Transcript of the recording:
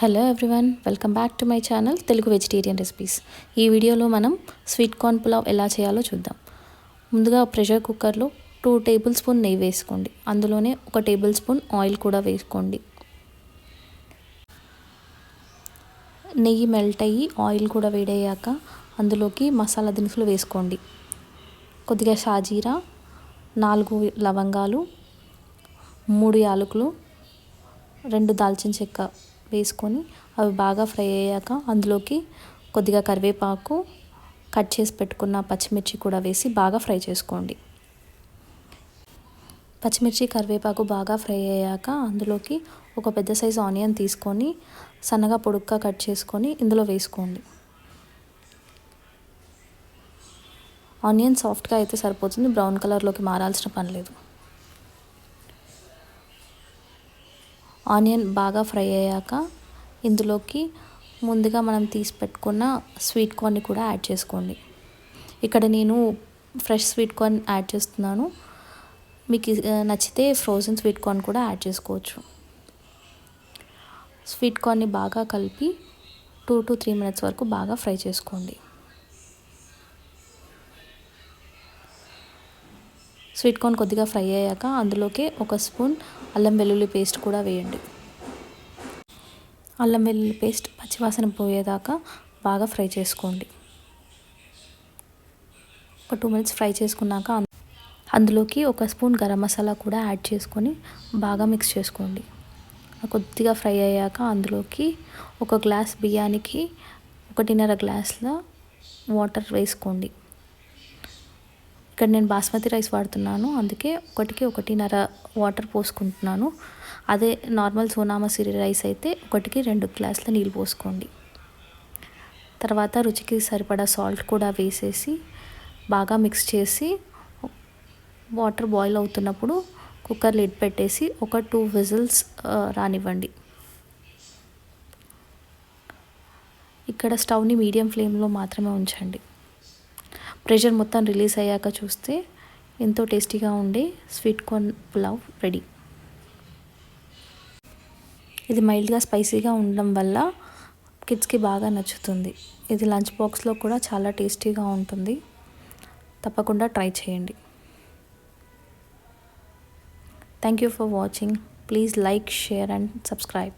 Hello everyone, welcome back to my channel Telugu vegetarian recipes. ఈ వీడియోలో మనం స్వీట్ కార్న్ పులావ్ ఎలా చేయాలో చూద్దాం. ముందుగా ప్రెషర్ కుక్కర్లో 2 టేబుల్ స్పూన్ నెయ్యి వేసుకోండి. అందులోనే 1 టేబుల్ స్పూన్ ఆయిల్ కూడా వేసుకోండి. నెయ్యి మెల్ట్ అయ్యి ఆయిల్ కూడా వేడయ్యాక అందులోకి మసాలా దినుసులు వేసుకోండి. కొద్దిగా షాజీరా, 4 లవంగాలు, 3 యాలకులు, 2 దాల్చిన చెక్క వేసుకొని అవి బాగా ఫ్రై అయ్యాక అందులోకి కొద్దిగా కరివేపాకు, కట్ చేసి పెట్టుకున్న పచ్చిమిర్చి కూడా వేసి బాగా ఫ్రై చేసుకోండి. పచ్చిమిర్చి కరివేపాకు బాగా ఫ్రై అయ్యాక అందులోకి ఒక పెద్ద సైజు ఆనియన్ తీసుకొని సన్నగా పొడుగ్గా కట్ చేసుకొని ఇందులో వేసుకోండి. ఆనియన్ సాఫ్ట్గా అయితే సరిపోతుంది, బ్రౌన్ కలర్లోకి మారాల్సిన పని లేదు. ఆనియన్ బాగా ఫ్రై అయ్యాక ఇందులోకి ముందుగా మనం తీసి పెట్టుకున్న స్వీట్ కార్న్ని కూడా యాడ్ చేసుకోండి. ఇక్కడ నేను ఫ్రెష్ స్వీట్ కార్న్ యాడ్ చేస్తున్నాను. మీకు నచ్చితే ఫ్రోజన్ స్వీట్ కార్న్ కూడా యాడ్ చేసుకోవచ్చు. స్వీట్ కార్న్ని బాగా కలిపి 2 to 3 minutes వరకు బాగా ఫ్రై చేసుకోండి. స్వీట్ కార్న్ కొద్దిగా ఫ్రై అయ్యాక అందులోకి 1 స్పూన్ అల్లం వెల్లుల్లి పేస్ట్ కూడా వేయండి. అల్లం వెల్లుల్లి పేస్ట్ పచ్చివాసన పోయేదాకా బాగా ఫ్రై చేసుకోండి. ఒక 2 minutes ఫ్రై చేసుకున్నాక అందులోకి 1 స్పూన్ గరం మసాలా కూడా యాడ్ చేసుకొని బాగా మిక్స్ చేసుకోండి. కొద్దిగా ఫ్రై అయ్యాక అందులోకి 1 గ్లాస్ బియ్యానికి 1.5 గ్లాసుల వాటర్ వేసుకోండి. ఇక్కడ నేను బాస్మతి రైస్ వాడుతున్నాను, అందుకే 1కి 1.5 వాటర్ పోసుకుంటున్నాను. అదే నార్మల్ సోనా మసూరి రైస్ అయితే 1కి 2 గ్లాసుల నీళ్ళు పోసుకోండి. తర్వాత రుచికి సరిపడా సాల్ట్ కూడా వేసేసి బాగా మిక్స్ చేసి వాటర్ బాయిల్ అవుతున్నప్పుడు కుక్కర్ లిడ్ పెట్టేసి ఒక 2 విజిల్స్ రానివ్వండి. ఇక్కడ స్టవ్ని మీడియం ఫ్లేమ్లో మాత్రమే ఉంచండి. ప్రెషర్ మొత్తం రిలీజ్ అయ్యాక చూస్తే ఎంతో టేస్టీగా ఉండే స్వీట్ కార్న్ పులావ్ రెడీ. ఇది మైల్డ్గా స్పైసీగా ఉండడం వల్ల కిడ్స్కి బాగా నచ్చుతుంది. ఇది లంచ్ బాక్స్లో కూడా చాలా టేస్టీగా ఉంటుంది. తప్పకుండా ట్రై చేయండి. Thank you for watching. Please like, share and subscribe.